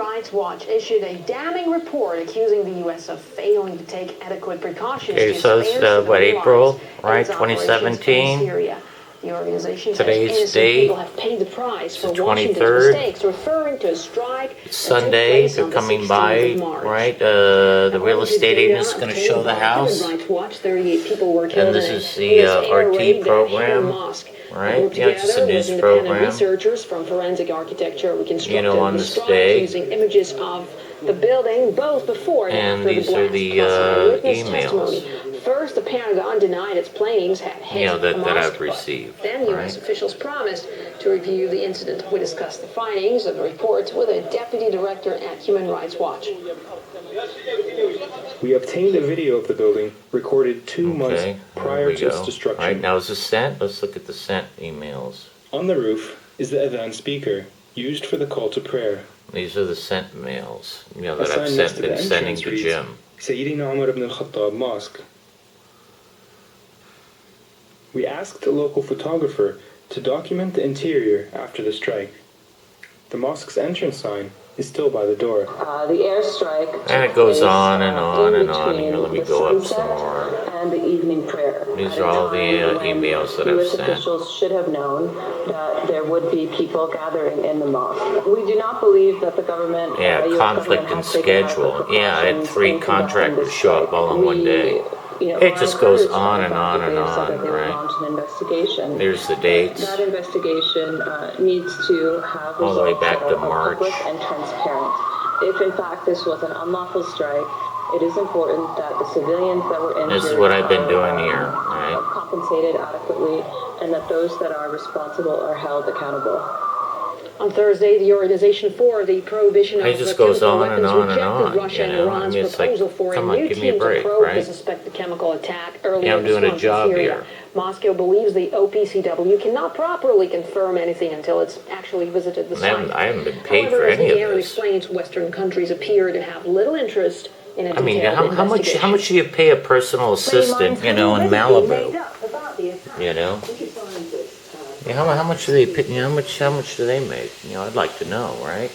Rights Watch issued a damning report accusing the U.S. of failing to take adequate precautions okay, to so spare it's, what, April, right, its operations 2017? in Syria. The organization says Today's innocent date, people have paid the price for the Washington's 23rd. mistakes, referring to a strike It's that took Sunday, place they're on the coming 16th by, of March. right? The real According to estate data agent is going to obtained show the by house. Human Rights Watch, 38 people were killed And this in a is the US air RT raid that hit a program, mosque. right? The group Yeah, it's just a together news with independent program. researchers from forensic architecture reconstructed You know, on the this strike day. using images of the building both before and And after these the are blast, the plus eyewitness emails. testimony. First, the Pentagon denied its planes had hit that a mosque, I've received. but then U.S. officials promised to review the incident. We discussed the findings of the report with a deputy director at Human Rights Watch. We obtained a video of the building recorded 2 months prior to its destruction. All right, now is this sent? Let's look at the sent emails. On the roof is the Adhan speaker used for the call to prayer. These are the sent mails, that A sign I've next to the been sending entrance to reads, Jim. Sayyidina Umar ibn al-Khattab Mosque. We asked a local photographer to document the interior after the strike. The mosque's entrance sign is still by the door. The airstrike. And it goes on and on and on. Here, let me go up some more. And the evening prayer. These are all the emails that I've sent. Officials should have known that there would be people gathering in the mosque. We do not believe that the government. Yeah, conflict in schedule. Yeah, I had 3 contractors show up all in one day. It just goes on and on and on, right? There's the dates. That investigation needs to have all the way results back that to are March. public and transparent. If in fact this was an unlawful strike, it is important that the civilians that were injured This is what I've been doing here, right? Compensated adequately, and that those that are responsible are held accountable. On Thursday, the Organization for the Prohibition of just goes Chemical on and Weapons on and rejected on, Russia and Iran's it's like, proposal for come a on, new give me a team break, to probe right? the suspected chemical attack earlier I'm this doing a month job in Syria. here. Moscow believes the OPCW cannot properly confirm anything until it's actually visited the site. I haven't been paid However, for as any of Garen this. explains, Western countries appear to have little interest in a I mean, detailed how much do you pay a personal assistant, in Malibu? Yeah, how much do they pay? How much do they make? I'd like to know, right?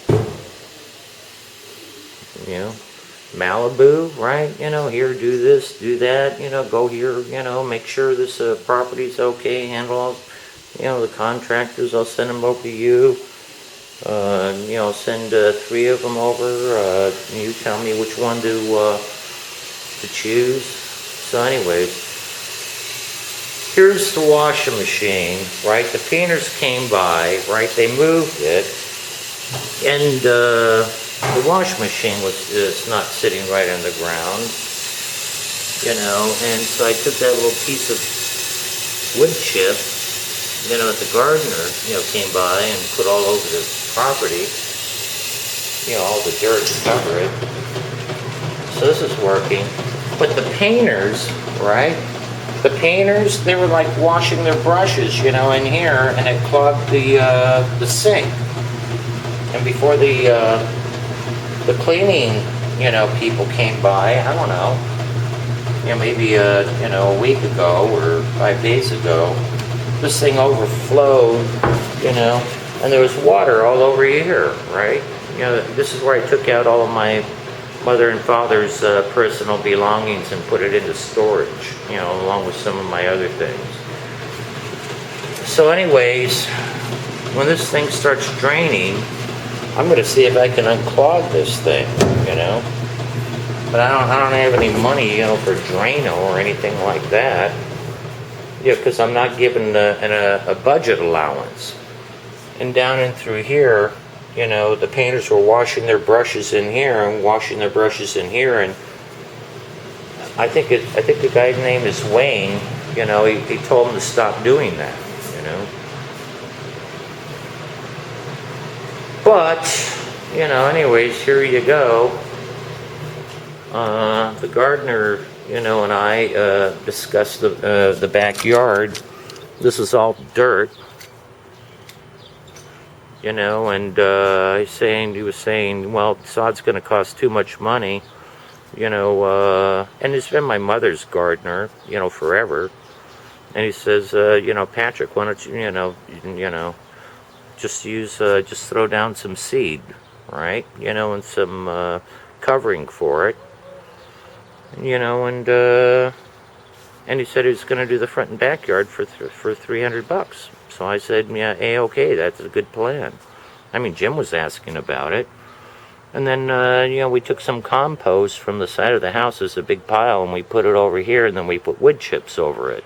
Malibu, right? Here, do this, do that. Go here. Make sure this property's okay. Handle all, the contractors. I'll send them over to you. Send 3 of them over. You tell me which one to choose. So, anyways. Here's the washing machine, right? The painters came by, right? They moved it, and the washing machine is not sitting right on the ground, And so I took that little piece of wood chip, that the gardener, came by and put all over the property, all the dirt to cover it. So this is working, but the painters, right? The painters, they were like washing their brushes, in here, and it clogged the sink. And before the cleaning, people came by, I don't know, maybe a week ago or 5 days ago, this thing overflowed, and there was water all over here, right? This is where I took out all of my mother and father's personal belongings and put it into storage, along with some of my other things. So anyways, when this thing starts draining, I'm going to see if I can unclog this thing, But I don't have any money, for Drano or anything like that. Because I'm not given a budget allowance. And down in through here, the painters were washing their brushes in here and washing their brushes in here, and I think the guy's name is Wayne. He told them to stop doing that. But anyways, here you go. The gardener, and I discussed the backyard. This is all dirt. And he was saying, well, sod's going to cost too much money, and it's been my mother's gardener, forever. And he says, Patrick, why don't you, just throw down some seed, right? And some covering for it, and he said he was going to do the front and backyard for $300. So I said, yeah, okay, that's a good plan. I mean, Jim was asking about it. And then, we took some compost from the side of the house as a big pile, and we put it over here, and then we put wood chips over it.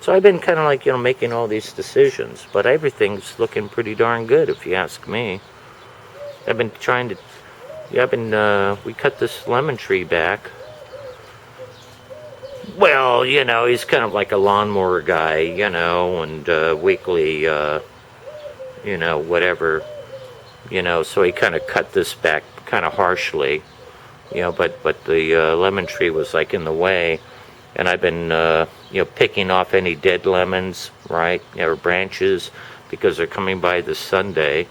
So I've been kind of like, making all these decisions, but everything's looking pretty darn good, if you ask me. I've been trying to, we cut this lemon tree back. Well, he's kind of like a lawnmower guy, and weekly, whatever, so he kind of cut this back kind of harshly, but the lemon tree was like in the way, and I've been, picking off any dead lemons, right, or branches, because they're coming by this Sunday,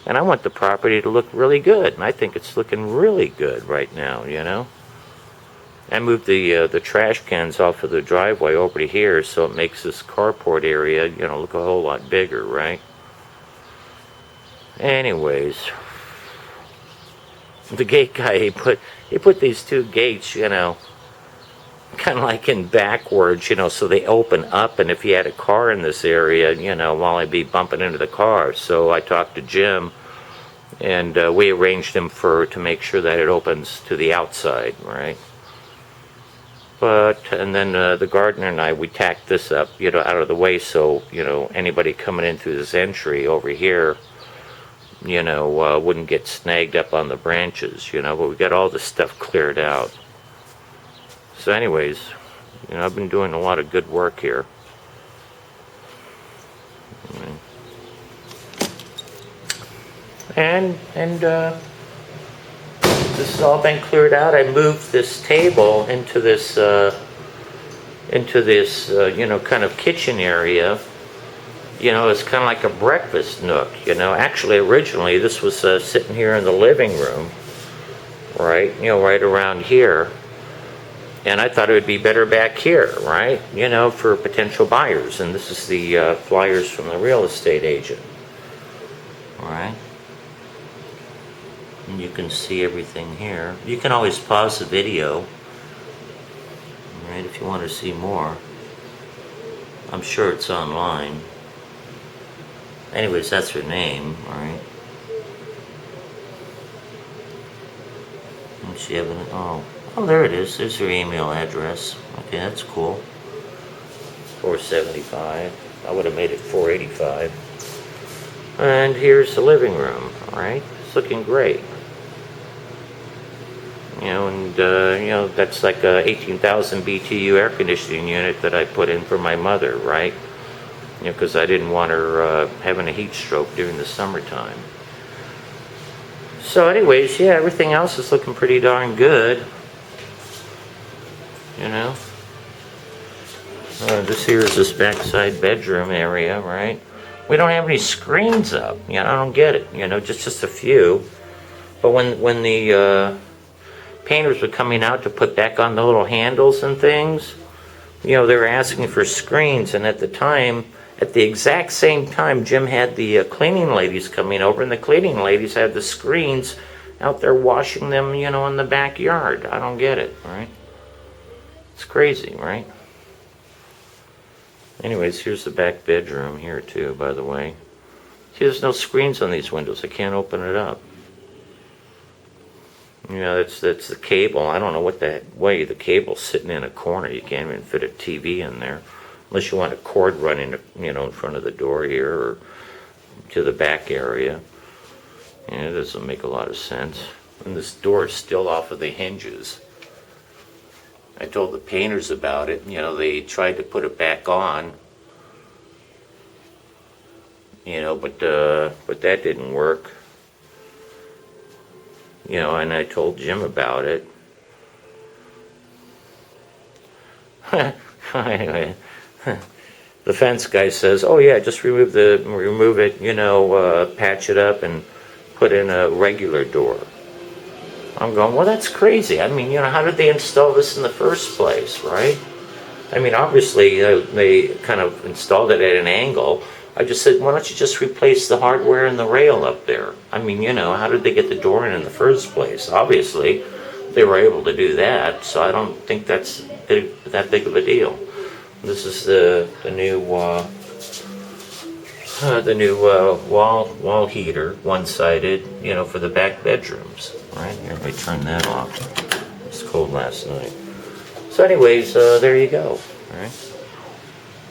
and I want the property to look really good, and I think it's looking really good right now, I moved the trash cans off of the driveway over to here, so it makes this carport area, look a whole lot bigger, right? Anyways, the gate guy, he put these two gates, kind of like in backwards, so they open up, and if you had a car in this area, while I'd be bumping into the car. So I talked to Jim, and we arranged him to make sure that it opens to the outside, right? And then the gardener and I, we tacked this up, out of the way, so, anybody coming in through this entry over here, wouldn't get snagged up on the branches, but we got all this stuff cleared out. So anyways, I've been doing a lot of good work here. And this has all been cleared out. I moved this table into this kind of kitchen area. It's kind of like a breakfast nook. Actually, originally this was sitting here in the living room, right? Right around here. And I thought it would be better back here, right? For potential buyers. And this is the flyers from the real estate agent, all right? And you can see everything here. You can always pause the video, right, if you want to see more. I'm sure it's online. Anyways, that's her name, right? And she have an, oh, there it is. There's her email address. Okay, that's cool. 475. I would have made it 485. And here's the living room, all right? It's looking great. That's like a 18,000 BTU air conditioning unit that I put in for my mother, right? Because I didn't want her having a heat stroke during the summertime. So anyways, yeah, everything else is looking pretty darn good. This here is this backside bedroom area, right? We don't have any screens up. I don't get it. Just a few. But when the painters were coming out to put back on the little handles and things, they were asking for screens. And at the exact same time, Jim had the cleaning ladies coming over, and the cleaning ladies had the screens out there washing them, in the backyard. I don't get it, right? It's crazy, right? Anyways, here's the back bedroom here too, by the way. See, there's no screens on these windows. I can't open it up. That's the cable. I don't know what the way the cable's sitting in a corner. You can't even fit a TV in there. Unless you want a cord running, in front of the door here or to the back area. It doesn't make a lot of sense. And this door is still off of the hinges. I told the painters about it. They tried to put it back on. But that didn't work. And I told Jim about it. Anyway, the fence guy says, "Oh yeah, just remove it, patch it up and put in a regular door." I'm going, well, that's crazy. I mean, how did they install this in the first place, right? I mean, obviously they kind of installed it at an angle, I just said, why don't you just replace the hardware and the rail up there? I mean, you know, how did they get the door in the first place? Obviously, they were able to do that, so I don't think that's that big of a deal. This is the new wall heater, one-sided, you know, for the back bedrooms. Right here, let me turn that off. It was cold last night. So, anyways, there you go. All right.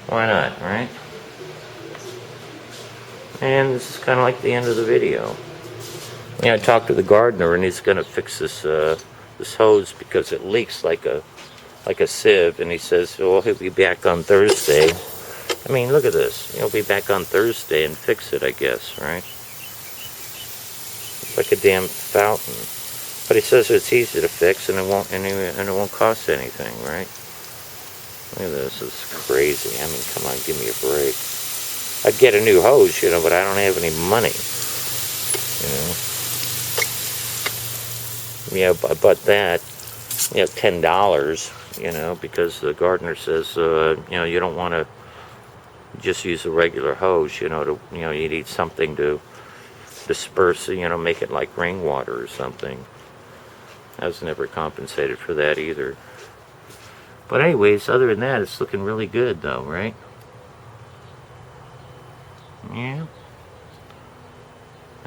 Why not? Right. And this is kind of like the end of the video. I talked to the gardener, and he's going to fix this this hose because it leaks like a sieve. And he says, "Well, he'll be back on Thursday." I mean, look at this. He'll be back on Thursday and fix it, I guess, right? It's like a damn fountain. But he says it's easy to fix, and it won't cost anything, right? Look at this. This is crazy. I mean, come on, give me a break. I'd get a new hose, you know, but I don't have any money, you know. Yeah, I bought that, you know, $10, you know, because the gardener says, you know, you don't want to just use a regular hose, you know, you need something to disperse, you know, make it like rainwater or something. I was never compensated for that either. But anyways, other than that, it's looking really good though, right? Yeah.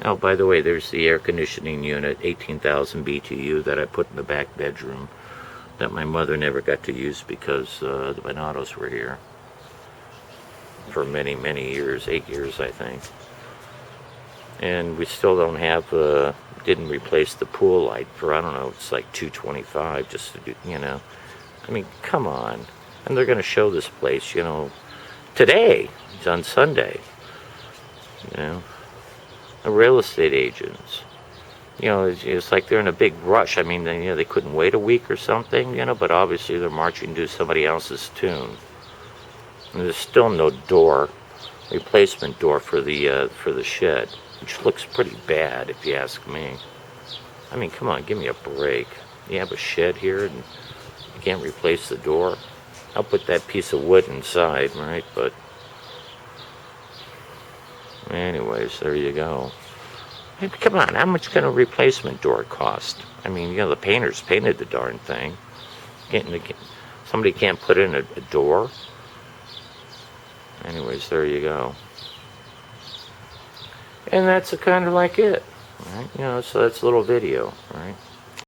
Oh, by the way, there's the air conditioning unit, 18,000 BTU, that I put in the back bedroom that my mother never got to use because the Bonatos were here for many, many years, 8 years, I think. And we still don't have, didn't replace the pool light for, I don't know, it's like $225 just to do, you know. I mean, come on. And they're going to show this place, you know, today. It's on Sunday. You know, the real estate agents, you know, it's like they're in a big rush. I mean, you know, they couldn't wait a week or something, you know, but obviously they're marching to somebody else's tune. And there's still no door, replacement door for the shed, which looks pretty bad if you ask me. I mean, come on, give me a break. You have a shed here and you can't replace the door. I'll put that piece of wood inside, right? But anyways, there you go. Hey, come on, how much can a replacement door cost? I mean, you know, the painters painted the darn thing. Somebody can't put in a door. Anyways, there you go. And that's kind of like it, right? You know, so that's a little video, right?